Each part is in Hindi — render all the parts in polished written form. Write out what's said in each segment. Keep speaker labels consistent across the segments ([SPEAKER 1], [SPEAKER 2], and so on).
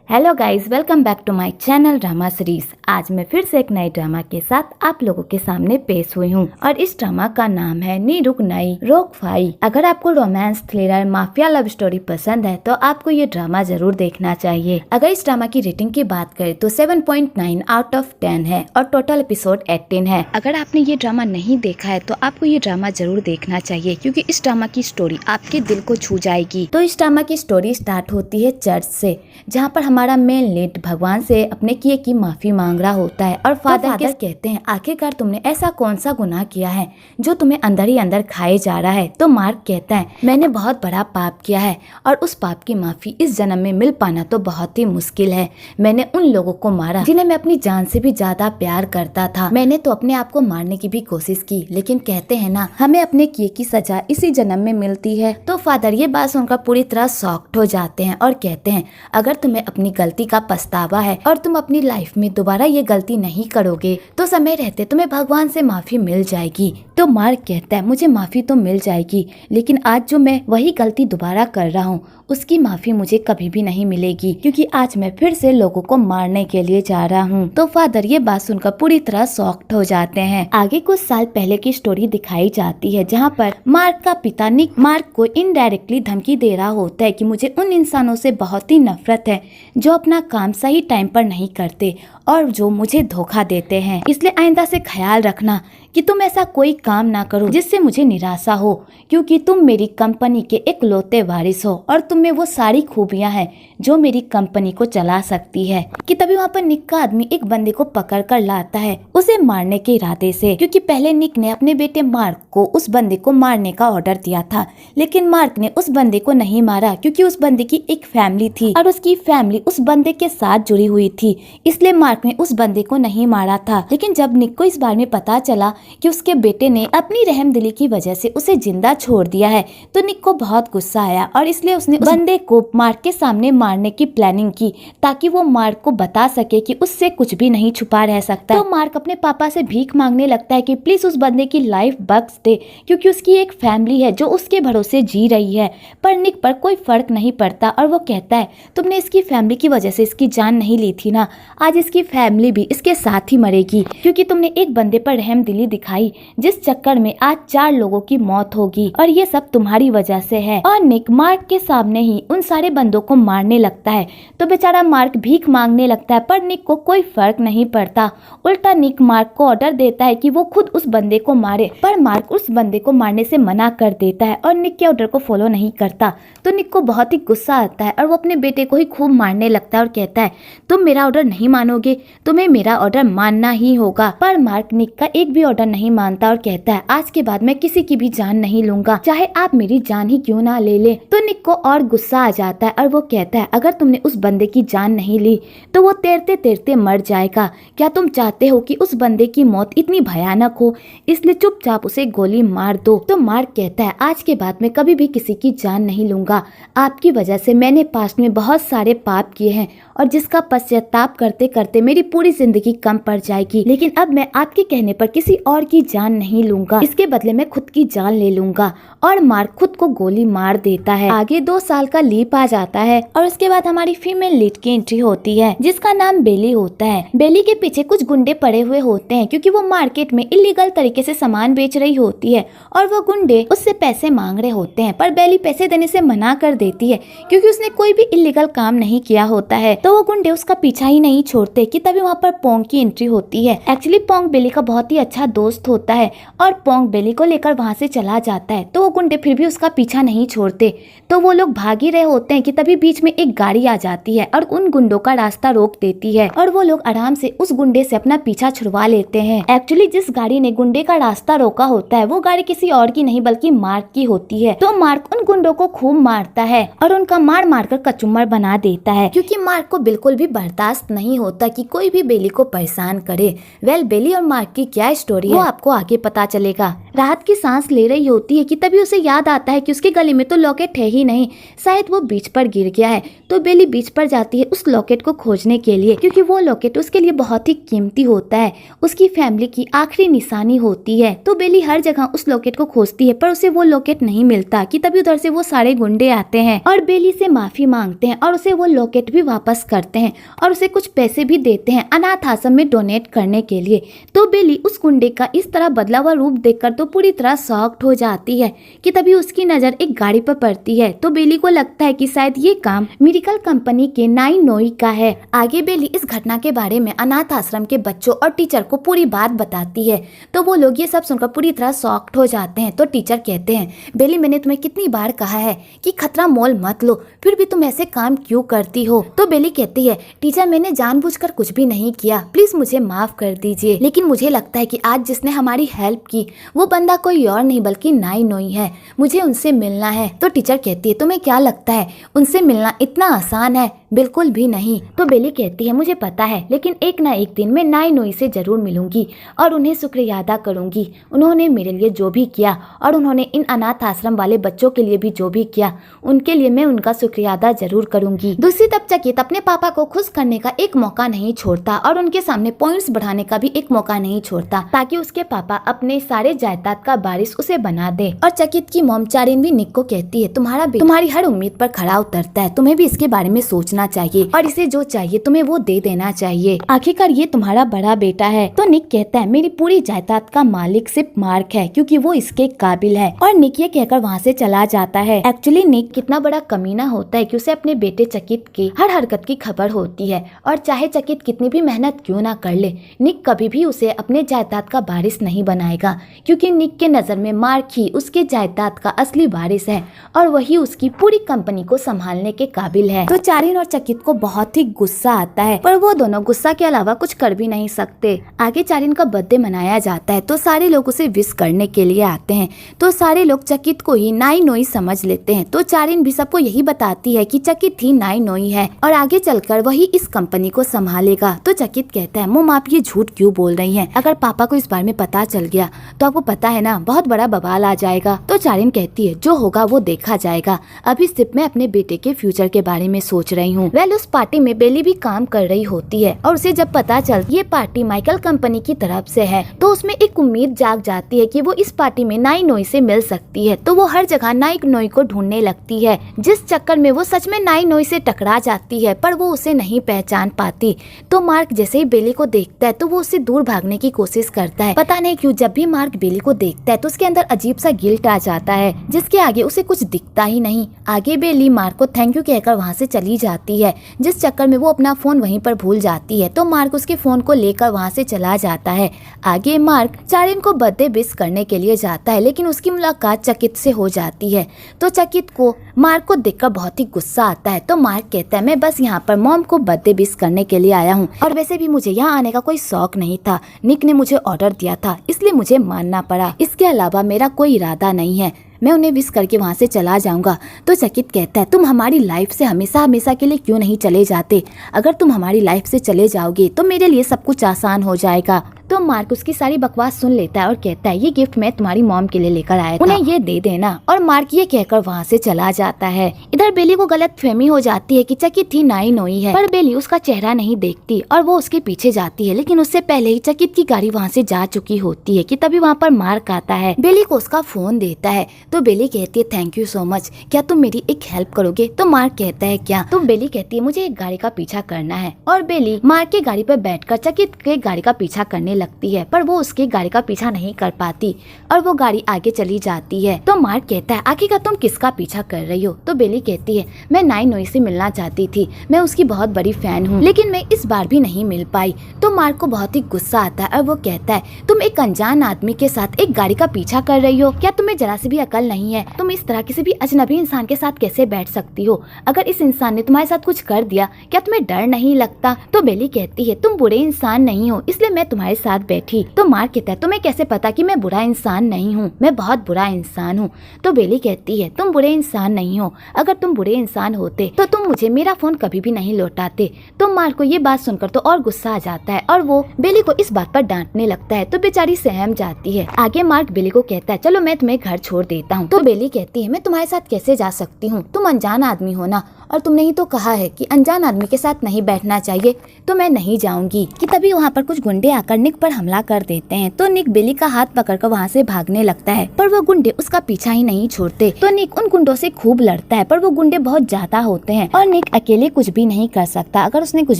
[SPEAKER 1] Hello guys, welcome back to my channel drama series. आज मैं फिर से एक नए ड्रामा के साथ आप लोगों के सामने पेश हुई हूँ और इस ड्रामा का नाम है नी रुक नई रोक फाई। अगर आपको romance, thriller, mafia love story पसंद है तो आपको ये ड्रामा जरूर देखना चाहिए। अगर इस ड्रामा की रेटिंग की बात करें तो 7.9 आउट ऑफ 10 है और टोटल एपिसोड 18 है। अगर आपने ये ड्रामा नहीं देखा है तो आपको ये ड्रामा जरूर देखना चाहिए क्योंकि इस ड्रामा की स्टोरी आपके दिल को छू जाएगी। तो इस ड्रामा की स्टोरी स्टार्ट होती है चर्च से, जहाँ पर हमारा मेन लीड भगवान से अपने किए की माफी मांग रहा होता है और फादर कहते हैं आखिरकार तुमने ऐसा कौन सा गुनाह किया है जो तुम्हें अंदर ही अंदर खाए जा रहा है। तो मार्क कहता है मैंने बहुत बड़ा पाप किया है और उस पाप की माफी इस जन्म में मिल पाना तो बहुत ही मुश्किल है। मैंने उन लोगों को मारा जिन्हें मैं अपनी जान से भी ज्यादा प्यार करता था। मैंने तो अपने आप को मारने की भी कोशिश की, लेकिन कहते हैं ना हमें अपने किए की सजा इसी जन्म में मिलती है। तो फादर ये बात सुनकर पूरी तरह शॉक्ड हो जाते हैं और कहते हैं अगर तुम्हें अपनी गलती का पछतावा है और तुम अपनी लाइफ में दोबारा ये गलती नहीं करोगे तो समय रहते तुम्हें भगवान से माफी मिल जाएगी। तो मार्क कहता है मुझे माफी तो मिल जाएगी, लेकिन आज जो मैं वही गलती दोबारा कर रहा हूँ उसकी माफी मुझे कभी भी नहीं मिलेगी, क्योंकि आज मैं फिर से लोगों को मारने के लिए जा रहा हूँ। तो फादर ये बात सुनकर पूरी तरह शॉक्ड हो जाते हैं। आगे कुछ साल पहले की स्टोरी दिखाई जाती है जहाँ पर मार्क का पिता निक मार्क को इनडायरेक्टली धमकी दे रहा होता है कि मुझे उन इंसानों से बहुत ही नफरत है जो अपना काम सही टाइम पर नहीं करते और जो मुझे धोखा देते हैं। इसलिए आइंदा से ख्याल रखना कि तुम ऐसा कोई काम ना करो जिससे मुझे निराशा हो, क्योंकि तुम मेरी कंपनी के इकलौते वारिस हो और तुम में वो सारी खूबियां हैं जो मेरी कंपनी को चला सकती है। कि तभी वहाँ पर निक का आदमी एक बंदे को पकड़ कर लाता है उसे मारने के इरादे से, क्योंकि पहले निक ने अपने बेटे मार्क को उस बंदे को मारने का ऑर्डर दिया था, लेकिन मार्क ने उस बंदे को नहीं मारा क्योंकि उस बंदे की एक फैमिली थी और उसकी फैमिली उस बंदे के साथ जुड़ी हुई थी, इसलिए मार्क ने उस बंदे को नहीं मारा था। लेकिन जब निक को इस बारे में पता चला कि उसके बेटे ने अपनी रहमदिली की वजह से उसे जिंदा छोड़ दिया है तो निक को बहुत गुस्सा आया और इसलिए उसने उस बंदे को मार्क के सामने मारने की प्लानिंग की ताकि वो मार्क को बता सके कि उससे कुछ भी नहीं छुपा रह सकता। तो मार्क अपने पापा से भीख मांगने लगता है कि प्लीज उस बंदे की लाइफ बख्श दे, क्योंकि उसकी एक फैमिली है जो उसके भरोसे जी रही है। पर निक पर कोई फर्क नहीं पड़ता और वो कहता है तुमने इसकी फैमिली की वजह से इसकी जान नहीं ली थी ना, आज इसकी फैमिली भी इसके साथ ही मरेगी, क्योंकि तुमने एक बंदे पर रहमदिली दिखाई जिस चक्कर में आज 4 लोगों की मौत होगी और ये सब तुम्हारी वजह से है। और निक मार्क के सामने ही उन सारे बंदों को मारने लगता है। तो बेचारा मार्क भीख मांगने लगता है पर निक को कोई फर्क नहीं पड़ता। उल्टा निक मार्क को ऑर्डर देता है कि वो खुद उस बंदे को मारे, पर मार्क उस बंदे को मारने से मना कर देता है और निक के ऑर्डर को फॉलो नहीं करता। तो निक को बहुत ही गुस्सा आता है और वो अपने बेटे को ही खूब मारने लगता है और कहता है तुम मेरा ऑर्डर नहीं मानोगे, तुम्हें मेरा ऑर्डर मानना ही होगा। पर मार्क निक का एक भी ऑर्डर नहीं मानता और कहता है आज के बाद मैं किसी की भी जान नहीं लूंगा, चाहे आप मेरी जान ही क्यों ना ले ले। तो निक को और गुस्सा आ जाता है और वो कहता है अगर तुमने उस बंदे की जान नहीं ली तो वो तैरते तैरते मर जाएगा। क्या तुम चाहते हो कि उस बंदे की मौत इतनी भयानक हो, इसलिए चुपचाप उसे गोली मार दो। तो मार्क कहता है आज के बाद मैं कभी भी किसी की जान नहीं लूंगा, आपकी वजह से मैंने पास्ट में बहुत सारे पाप किए हैं और जिसका पश्चाताप करते करते मेरी पूरी जिंदगी कम पड़ जाएगी, लेकिन अब मैं आपके कहने पर किसी और की जान नहीं लूंगा, इसके बदले मैं खुद की जान ले लूंगा। और मार्क खुद को गोली मार देता है। आगे 2 साल का लीप आ जाता है और उसके बाद हमारी फीमेल लीड की एंट्री होती है जिसका नाम बेली होता है। बेली के पीछे कुछ गुंडे पड़े हुए होते हैं क्योंकि वो मार्केट में इलीगल तरीके से सामान बेच रही होती है और वो गुंडे उससे पैसे मांग रहे होते हैं, पर बेली पैसे देने से मना कर देती है क्योंकि उसने कोई भी इलीगल काम नहीं किया होता है। तो वो गुंडे उसका पीछा ही नहीं छोड़ते कि तभी वहाँ पर पोंग की एंट्री होती है। एक्चुअली पोंग बेली का बहुत ही अच्छा दोस्त होता है और पोंग बेली को लेकर वहाँ से चला जाता है। तो वो गुंडे फिर भी उसका पीछा नहीं छोड़ते। तो वो लोग भाग ही रहे होते हैं कि तभी बीच में एक गाड़ी आ जाती है और उन गुंडों का रास्ता रोक देती है और वो लोग आराम से उस गुंडे से अपना पीछा छुड़वा लेते हैं। एक्चुअली जिस गाड़ी ने गुंडे का रास्ता रोका होता है वो गाड़ी किसी और की नहीं बल्कि मार्क की होती है। तो मार्क उन गुंडों को खूब मारता है और उनका मार मार कर कचुम्बर बना देता है, क्योंकि मार्क को बिल्कुल भी बर्दाश्त नहीं होता कि कोई भी बेली को परेशान करे। वेल बेली और मार्क की क्या स्टोरी वो आपको आगे पता चलेगा। राहत की सांस ले रही होती है कि तभी उसे याद आता है कि उसके गले में तो लॉकेट है ही नहीं, शायद वो बीच पर गिर गया है। तो बेली बीच पर जाती है उस लॉकेट को खोजने के लिए, क्योंकि वो लॉकेट उसके लिए बहुत ही कीमती होता है, उसकी फैमिली की आखिरी निशानी होती है। तो बेली हर जगह उस लॉकेट को खोजती है पर उसे वो लॉकेट नहीं मिलता कि तभी उधर से वो सारे गुंडे आते हैं और बेली से माफी मांगते हैं और उसे वो लॉकेट भी वापस करते हैं और उसे कुछ पैसे भी देते हैं अनाथ आश्रम में डोनेट करने के लिए। तो बेली उस गुंडे का इस तरह बदला हुआ रूप देखकर तो पूरी तरह शॉक्ड हो जाती है कि तभी उसकी नजर एक गाड़ी पर पड़ती है। तो बेली को लगता है कि शायद ये काम मिरेकल कंपनी के नाई नोई का है। आगे बेली इस घटना के बारे में अनाथ आश्रम के बच्चों और टीचर को पूरी बात बताती है। तो वो लोग ये सब सुनकर पूरी तरह शॉक्ड हो जाते हैं। तो टीचर कहते हैं, बेली मैंने तुम्हें कितनी बार कहा है कि खतरा मोल मत लो, फिर भी तुम ऐसे काम क्यों करती हो। तो बेली कहती है, टीचर मैंने जानबूझकर कुछ भी नहीं किया, प्लीज मुझे माफ कर दीजिए, लेकिन मुझे लगता है कि आज जिसने हमारी हेल्प की वो बंदा कोई और नहीं बल्कि नाई नोई है, मुझे उनसे मिलना है। तो टीचर कहती है, तुम्हें क्या लगता है उनसे मिलना इतना आसान है? बिल्कुल भी नहीं। तो बेली कहती है, मुझे पता है, लेकिन एक ना एक दिन मैं नाई नोई से जरूर मिलूंगी और उन्हें शुक्रिया अदा करूंगी। उन्होंने मेरे लिए जो भी किया और उन्होंने इन अनाथ आश्रम वाले बच्चों के लिए भी जो भी किया, उनके लिए मैं उनका शुक्रिया अदा जरूर करूंगी। दूसरी तरफ चकित अपने पापा को खुश करने का एक मौका नहीं छोड़ता और उनके सामने पॉइंट्स बढ़ाने का भी एक मौका नहीं छोड़ता ताकि उसके पापा अपने सारे जायदाद का बारिश उसे बना दे। और चकित की मॉम चारिन भी निक को कहती है, तुम्हारी हर उम्मीद पर खरा उतरता है, तुम्हें भी इसके बारे में सोचना चाहिए और इसे जो चाहिए तुम्हें वो दे देना चाहिए। आखिरकार ये तुम्हारा बड़ा बेटा है। तो निक कहता है, मेरी पूरी जायदाद का मालिक सिर्फ मार्क है क्योंकि वो इसके काबिल है। और निक ये कहकर वहाँ से चला जाता है। एक्चुअली निक कितना बड़ा कमीना होता है कि उसे अपने बेटे चकित की हर हरकत की खबर होती है और चाहे चकित कितनी भी मेहनत क्यों ना कर ले, निक कभी भी उसे अपने जायदाद का वारिस नहीं बनाएगा, क्योंकि निक के नजर में मार्क ही उसके जायदाद का असली वारिस है और वही उसकी पूरी कंपनी को संभालने के काबिल है। तो चारिन और चकित को बहुत ही गुस्सा आता है, पर वो दोनों गुस्सा के अलावा कुछ कर भी नहीं सकते। आगे चारिन का बर्थडे मनाया जाता है तो सारे लोग उसे विश करने के लिए आते हैं। तो सारे लोग चकित को ही नाई नोई समझ लेते हैं। तो चारिन भी सबको यही बताती है कि चकित ही नाई नोई है और आगे चलकर वही इस कंपनी को संभालेगा। तो चकित कहता है, मोम आप ये झूठ क्यों बोल रही हैं? अगर पापा को इस बारे में पता चल गया तो आपको पता है ना, बहुत बड़ा बवाल आ जाएगा। तो चारिन कहती है, जो होगा वो देखा जाएगा, अभी सिर्फ मैं अपने बेटे के फ्यूचर के बारे में सोच रही हूँ। उस पार्टी में बेली भी काम कर रही होती है और उसे जब पता चल ये पार्टी माइकल कंपनी की तरफ से है तो उसमें एक उम्मीद जाग जाती है कि वो इस पार्टी में नाई नोई से मिल सकती है। तो वो हर जगह नाई नोई को ढूंढने लगती है, जिस चक्कर में वो सच में नाई नोई से टकरा जाती है, पर वो उसे नहीं पहचान पाती। तो मार्क जैसे ही बेली को देखता है तो वो उससे दूर भागने की कोशिश करता है। पता नहीं क्यों जब भी मार्क बेली को देखता है तो उसके अंदर अजीब सा गिल्ट आ जाता है, जिसके आगे उसे कुछ दिखता ही नहीं। आगे बेली मार्क को थैंक यू कहकर वहाँ से चली जाती है, जिस चक्कर में वो अपना फोन वहीं पर भूल जाती है। तो मार्क उसके फोन को लेकर वहाँ से चला जाता है। आगे मार्क चारिन को बर्थडे विश करने के लिए जाता है, लेकिन उसकी मुलाकात चकित से हो जाती है। तो चकित को मार्क को देखकर बहुत ही गुस्सा आता है। तो मार्क कहता है, मैं बस यहाँ पर मॉम को बर्थडे विश करने के लिए आया हूँ और वैसे भी मुझे यहाँ आने का कोई शौक नहीं था, निक ने मुझे ऑर्डर दिया था इसलिए मुझे मानना पड़ा, इसके अलावा मेरा कोई इरादा नहीं है, मैं उन्हें विश करके वहाँ से चला जाऊंगा। तो चकित कहता है, तुम हमारी लाइफ से हमेशा हमेशा के लिए क्यों नहीं चले जाते? अगर तुम हमारी लाइफ से चले जाओगे तो मेरे लिए सब कुछ आसान हो जाएगा। तो मार्क उसकी सारी बकवास सुन लेता है और कहता है, ये गिफ्ट मैं तुम्हारी मॉम के लिए लेकर आया था, उन्हें ये दे देना। और मार्क ये कहकर वहाँ से चला जाता है। इधर बेली को गलत फहमी हो जाती है कि चकित ही नाई नोई है, पर बेली उसका चेहरा नहीं देखती और वो उसके पीछे जाती है, लेकिन उससे पहले ही चकित की गाड़ी वहाँ से जा चुकी होती है कि तभी वहाँ पर मार्क आता है। बेली को उसका फोन देता है तो बेली कहती है, थैंक यू सो मच, क्या तुम मेरी एक हेल्प करोगे? तो मार्क कहता है, क्या? तो बेली कहती है, मुझे एक गाड़ी का पीछा करना है। और बेली मार्क की गाड़ी पर बैठकर चकित के गाड़ी का पीछा करने लगती है, पर वो उसकी गाड़ी का पीछा नहीं कर पाती और वो गाड़ी आगे चली जाती है। तो मार्क कहता है, आखिरकार तुम किसका पीछा कर रही हो? तो बेली कहती है, मैं नाई नोई से मिलना चाहती थी, मैं उसकी बहुत बड़ी फैन हूँ, लेकिन मैं इस बार भी नहीं मिल पाई। तो मार्क को बहुत ही गुस्सा आता है और वो कहता है, तुम एक अनजान आदमी के साथ एक गाड़ी का पीछा कर रही हो, क्या तुम्हें जरा सी भी अकल नहीं है? तुम इस तरह किसी भी अजनबी इंसान के साथ कैसे बैठ सकती हो? अगर इस इंसान ने तुम्हारे साथ कुछ कर दिया क्या तुम्हें डर नहीं लगता? तो बेली कहती है, तुम बुरे इंसान नहीं हो इसलिए मैं तुम्हारे साथ साथ बैठी। तो मार्क कहता है तुम्हें कैसे पता कि मैं बुरा इंसान नहीं हूँ, मैं बहुत बुरा इंसान हूँ। तो बेली कहती है तुम बुरे इंसान नहीं हो, अगर तुम बुरे इंसान होते तो तुम मुझे मेरा फोन कभी भी नहीं लौटाते। तो मार्क को ये बात सुनकर तो और गुस्सा आ जाता है और वो बेली को इस बात पर डांटने लगता है। तो बेचारी सहम जाती है। आगे मार्क बेली को कहता है चलो मैं तुम्हें घर छोड़ देता हूँ। तो बेली कहती है मैं तुम्हारे साथ कैसे जा सकती हूँ, तुम अनजान आदमी हो ना, और तुमने ही तो कहा है कि अनजान आदमी के साथ नहीं बैठना चाहिए, तो मैं नहीं जाऊंगी। कि तभी वहाँ पर कुछ गुंडे आकर निक पर हमला कर देते हैं। तो निक बेली का हाथ पकड़कर वहाँ से भागने लगता है, पर वो गुंडे उसका पीछा ही नहीं छोड़ते। तो निक उन गुंडों से खूब लड़ता है, पर वो गुंडे बहुत ज्यादा होते हैं और निक अकेले कुछ भी नहीं कर सकता। अगर उसने कुछ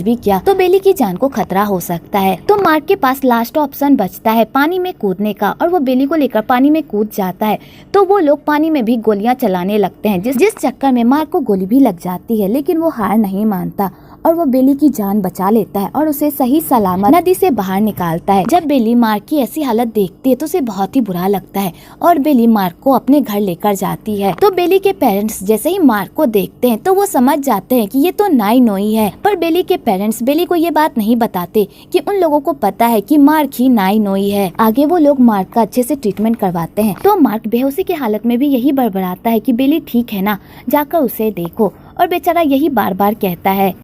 [SPEAKER 1] भी किया तो बेली की जान को खतरा हो सकता है। तो मार्क के पास लास्ट ऑप्शन बचता है पानी में कूदने का, और वो बेली को लेकर पानी में कूद जाता है। तो वो लोग पानी में भी गोलियां चलाने लगते हैं, जिस चक्कर में मार्क को गोली भी लग जाती है, लेकिन वो हार नहीं मानता और वो बेली की जान बचा लेता है और उसे सही सलामत नदी से बाहर निकालता है। जब बेली मार्क की ऐसी हालत देखती है तो उसे बहुत ही बुरा लगता है और बेली मार्क को अपने घर लेकर जाती है। तो बेली के पेरेंट्स जैसे ही मार्क को देखते हैं तो वो समझ जाते हैं कि ये तो नाई नोई है, पर बेली के पेरेंट्स बेली को ये बात नहीं बताते कि उन लोगों को पता है कि मार्क ही नाई नोई है। आगे वो लोग मार्क का अच्छे से ट्रीटमेंट करवाते हैं। तो मार्क बेहोशी की हालत में भी यही बड़बड़ाता है कि बेली ठीक है ना, जाकर उसे देखो, और बेचारा यही बार बार कहता है।